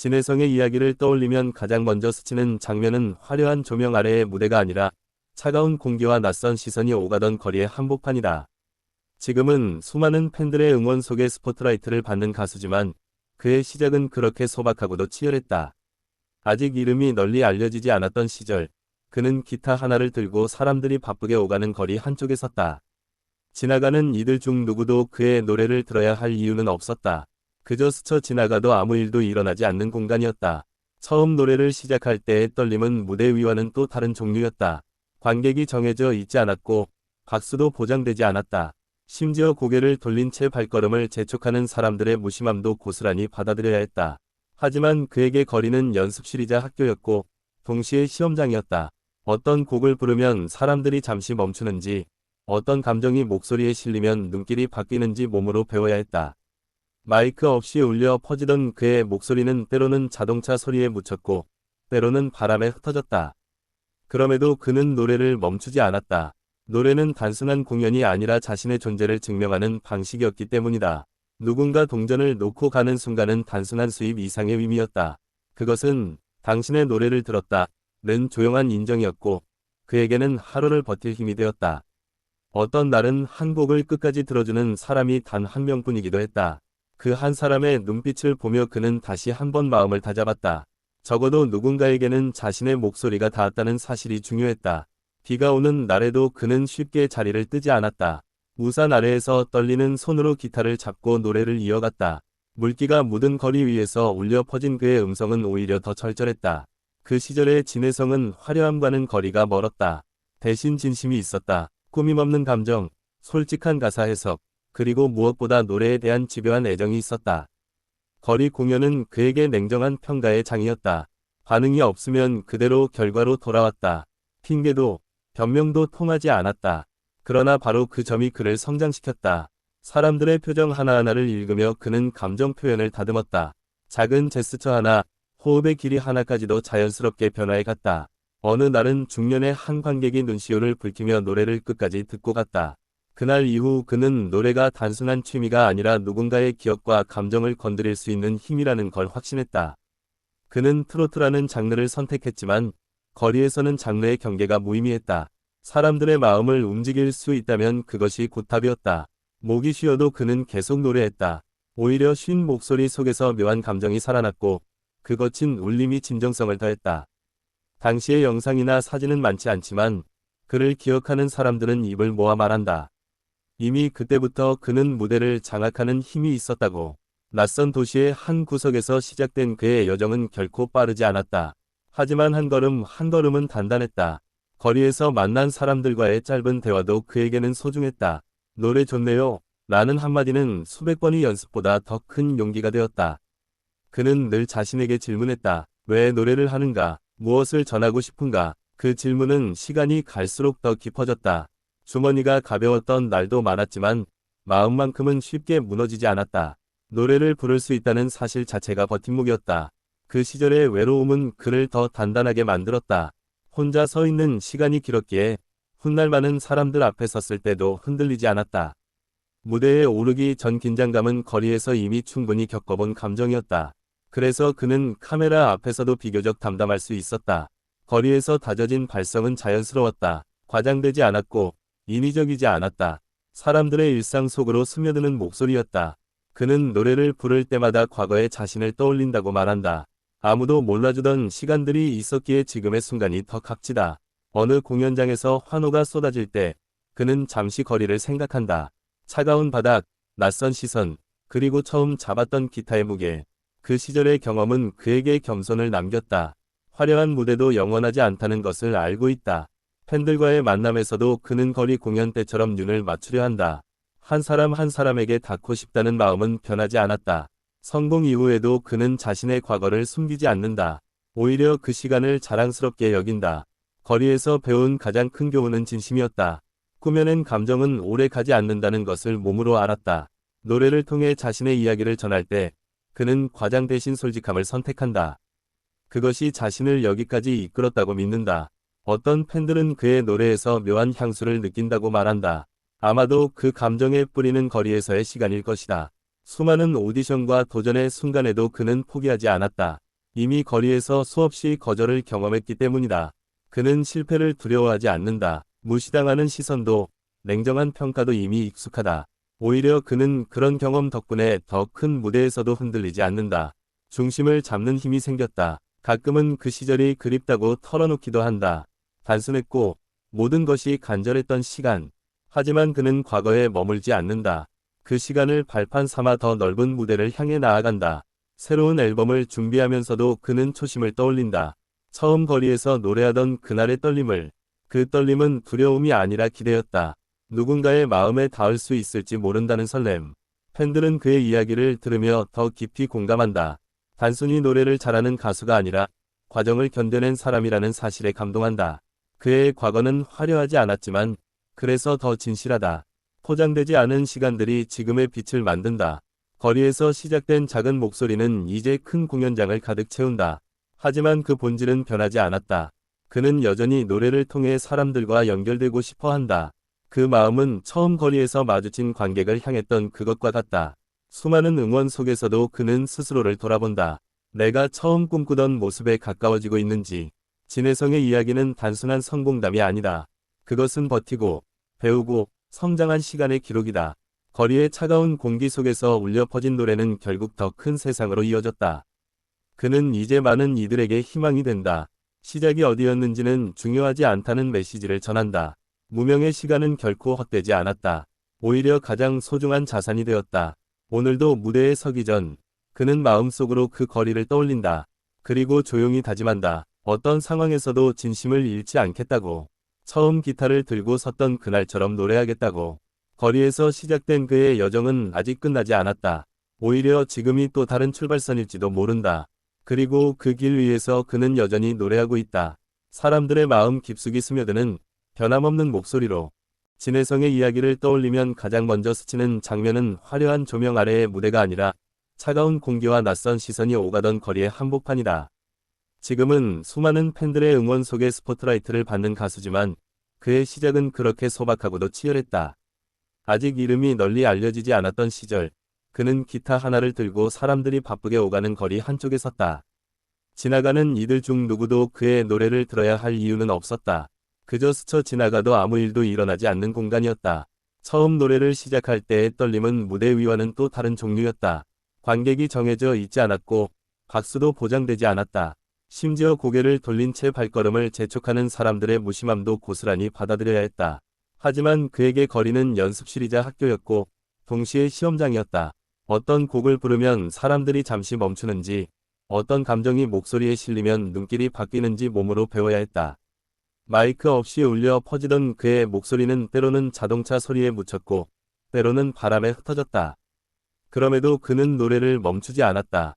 진혜성의 이야기를 떠올리면 가장 먼저 스치는 장면은 화려한 조명 아래의 무대가 아니라 차가운 공기와 낯선 시선이 오가던 거리의 한복판이다. 지금은 수많은 팬들의 응원 속에 스포트라이트를 받는 가수지만 그의 시작은 그렇게 소박하고도 치열했다. 아직 이름이 널리 알려지지 않았던 시절, 그는 기타 하나를 들고 사람들이 바쁘게 오가는 거리 한쪽에 섰다. 지나가는 이들 중 누구도 그의 노래를 들어야 할 이유는 없었다. 그저 스쳐 지나가도 아무 일도 일어나지 않는 공간이었다. 처음 노래를 시작할 때의 떨림은 무대 위와는 또 다른 종류였다. 관객이 정해져 있지 않았고 박수도 보장되지 않았다. 심지어 고개를 돌린 채 발걸음을 재촉하는 사람들의 무심함도 고스란히 받아들여야 했다. 하지만 그에게 거리는 연습실이자 학교였고 동시에 시험장이었다. 어떤 곡을 부르면 사람들이 잠시 멈추는지, 어떤 감정이 목소리에 실리면 눈길이 바뀌는지 몸으로 배워야 했다. 마이크 없이 울려 퍼지던 그의 목소리는 때로는 자동차 소리에 묻혔고 때로는 바람에 흩어졌다. 그럼에도 그는 노래를 멈추지 않았다. 노래는 단순한 공연이 아니라 자신의 존재를 증명하는 방식이었기 때문이다. 누군가 동전을 놓고 가는 순간은 단순한 수입 이상의 의미였다. 그것은 당신의 노래를 들었다는 조용한 인정이었고 그에게는 하루를 버틸 힘이 되었다. 어떤 날은 한 곡을 끝까지 들어주는 사람이 단 한 명뿐이기도 했다. 그 한 사람의 눈빛을 보며 그는 다시 한 번 마음을 다잡았다. 적어도 누군가에게는 자신의 목소리가 닿았다는 사실이 중요했다. 비가 오는 날에도 그는 쉽게 자리를 뜨지 않았다. 우산 아래에서 떨리는 손으로 기타를 잡고 노래를 이어갔다. 물기가 묻은 거리 위에서 울려 퍼진 그의 음성은 오히려 더 절절했다. 그 시절의 진혜성은 화려함과는 거리가 멀었다. 대신 진심이 있었다. 꾸밈없는 감정, 솔직한 가사 해석, 그리고 무엇보다 노래에 대한 집요한 애정이 있었다. 거리 공연은 그에게 냉정한 평가의 장이었다. 반응이 없으면 그대로 결과로 돌아왔다. 핑계도, 변명도 통하지 않았다. 그러나 바로 그 점이 그를 성장시켰다. 사람들의 표정 하나하나를 읽으며 그는 감정 표현을 다듬었다. 작은 제스처 하나, 호흡의 길이 하나까지도 자연스럽게 변화해 갔다. 어느 날은 중년의 한 관객이 눈시울을 붉히며 노래를 끝까지 듣고 갔다. 그날 이후 그는 노래가 단순한 취미가 아니라 누군가의 기억과 감정을 건드릴 수 있는 힘이라는 걸 확신했다. 그는 트로트라는 장르를 선택했지만 거리에서는 장르의 경계가 무의미했다. 사람들의 마음을 움직일 수 있다면 그것이 곧 답이었다. 목이 쉬어도 그는 계속 노래했다. 오히려 쉰 목소리 속에서 묘한 감정이 살아났고 그 거친 울림이 진정성을 더했다. 당시의 영상이나 사진은 많지 않지만 그를 기억하는 사람들은 입을 모아 말한다. 이미 그때부터 그는 무대를 장악하는 힘이 있었다고. 낯선 도시의 한 구석에서 시작된 그의 여정은 결코 빠르지 않았다. 하지만 한 걸음 한 걸음은 단단했다. 거리에서 만난 사람들과의 짧은 대화도 그에게는 소중했다. 노래 좋네요. 라는 한마디는 수백 번의 연습보다 더 큰 용기가 되었다. 그는 늘 자신에게 질문했다. 왜 노래를 하는가? 무엇을 전하고 싶은가? 그 질문은 시간이 갈수록 더 깊어졌다. 주머니가 가벼웠던 날도 많았지만 마음만큼은 쉽게 무너지지 않았다. 노래를 부를 수 있다는 사실 자체가 버팀목이었다. 그 시절의 외로움은 그를 더 단단하게 만들었다. 혼자 서 있는 시간이 길었기에 훗날 많은 사람들 앞에 섰을 때도 흔들리지 않았다. 무대에 오르기 전 긴장감은 거리에서 이미 충분히 겪어본 감정이었다. 그래서 그는 카메라 앞에서도 비교적 담담할 수 있었다. 거리에서 다져진 발성은 자연스러웠다. 과장되지 않았고 인위적이지 않았다. 사람들의 일상 속으로 스며드는 목소리였다. 그는 노래를 부를 때마다 과거의 자신을 떠올린다고 말한다. 아무도 몰라주던 시간들이 있었기에 지금의 순간이 더 값지다. 어느 공연장에서 환호가 쏟아질 때 그는 잠시 거리를 생각한다. 차가운 바닥, 낯선 시선, 그리고 처음 잡았던 기타의 무게. 그 시절의 경험은 그에게 겸손을 남겼다. 화려한 무대도 영원하지 않다는 것을 알고 있다. 팬들과의 만남에서도 그는 거리 공연 때처럼 눈을 맞추려 한다. 한 사람 한 사람에게 닿고 싶다는 마음은 변하지 않았다. 성공 이후에도 그는 자신의 과거를 숨기지 않는다. 오히려 그 시간을 자랑스럽게 여긴다. 거리에서 배운 가장 큰 교훈은 진심이었다. 꾸며낸 감정은 오래 가지 않는다는 것을 몸으로 알았다. 노래를 통해 자신의 이야기를 전할 때 그는 과장 대신 솔직함을 선택한다. 그것이 자신을 여기까지 이끌었다고 믿는다. 어떤 팬들은 그의 노래에서 묘한 향수를 느낀다고 말한다. 아마도 그 감정에 뿌리는 거리에서의 시간일 것이다. 수많은 오디션과 도전의 순간에도 그는 포기하지 않았다. 이미 거리에서 수없이 거절을 경험했기 때문이다. 그는 실패를 두려워하지 않는다. 무시당하는 시선도, 냉정한 평가도 이미 익숙하다. 오히려 그는 그런 경험 덕분에 더 큰 무대에서도 흔들리지 않는다. 중심을 잡는 힘이 생겼다. 가끔은 그 시절이 그립다고 털어놓기도 한다. 단순했고 모든 것이 간절했던 시간. 하지만 그는 과거에 머물지 않는다. 그 시간을 발판 삼아 더 넓은 무대를 향해 나아간다. 새로운 앨범을 준비하면서도 그는 초심을 떠올린다. 처음 거리에서 노래하던 그날의 떨림을. 그 떨림은 두려움이 아니라 기대였다. 누군가의 마음에 닿을 수 있을지 모른다는 설렘. 팬들은 그의 이야기를 들으며 더 깊이 공감한다. 단순히 노래를 잘하는 가수가 아니라 과정을 견뎌낸 사람이라는 사실에 감동한다. 그의 과거는 화려하지 않았지만 그래서 더 진실하다. 포장되지 않은 시간들이 지금의 빛을 만든다. 거리에서 시작된 작은 목소리는 이제 큰 공연장을 가득 채운다. 하지만 그 본질은 변하지 않았다. 그는 여전히 노래를 통해 사람들과 연결되고 싶어 한다. 그 마음은 처음 거리에서 마주친 관객을 향했던 그것과 같다. 수많은 응원 속에서도 그는 스스로를 돌아본다. 내가 처음 꿈꾸던 모습에 가까워지고 있는지. 진혜성의 이야기는 단순한 성공담이 아니다. 그것은 버티고, 배우고, 성장한 시간의 기록이다. 거리의 차가운 공기 속에서 울려 퍼진 노래는 결국 더 큰 세상으로 이어졌다. 그는 이제 많은 이들에게 희망이 된다. 시작이 어디였는지는 중요하지 않다는 메시지를 전한다. 무명의 시간은 결코 헛되지 않았다. 오히려 가장 소중한 자산이 되었다. 오늘도 무대에 서기 전 그는 마음속으로 그 거리를 떠올린다. 그리고 조용히 다짐한다. 어떤 상황에서도 진심을 잃지 않겠다고. 처음 기타를 들고 섰던 그날처럼 노래하겠다고. 거리에서 시작된 그의 여정은 아직 끝나지 않았다. 오히려 지금이 또 다른 출발선일지도 모른다. 그리고 그 길 위에서 그는 여전히 노래하고 있다. 사람들의 마음 깊숙이 스며드는 변함없는 목소리로. 진혜성의 이야기를 떠올리면 가장 먼저 스치는 장면은 화려한 조명 아래의 무대가 아니라 차가운 공기와 낯선 시선이 오가던 거리의 한복판이다. 지금은 수많은 팬들의 응원 속에 스포트라이트를 받는 가수지만 그의 시작은 그렇게 소박하고도 치열했다. 아직 이름이 널리 알려지지 않았던 시절, 그는 기타 하나를 들고 사람들이 바쁘게 오가는 거리 한쪽에 섰다. 지나가는 이들 중 누구도 그의 노래를 들어야 할 이유는 없었다. 그저 스쳐 지나가도 아무 일도 일어나지 않는 공간이었다. 처음 노래를 시작할 때의 떨림은 무대 위와는 또 다른 종류였다. 관객이 정해져 있지 않았고 박수도 보장되지 않았다. 심지어 고개를 돌린 채 발걸음을 재촉하는 사람들의 무심함도 고스란히 받아들여야 했다. 하지만 그에게 거리는 연습실이자 학교였고 동시에 시험장이었다. 어떤 곡을 부르면 사람들이 잠시 멈추는지, 어떤 감정이 목소리에 실리면 눈길이 바뀌는지 몸으로 배워야 했다. 마이크 없이 울려 퍼지던 그의 목소리는 때로는 자동차 소리에 묻혔고 때로는 바람에 흩어졌다. 그럼에도 그는 노래를 멈추지 않았다.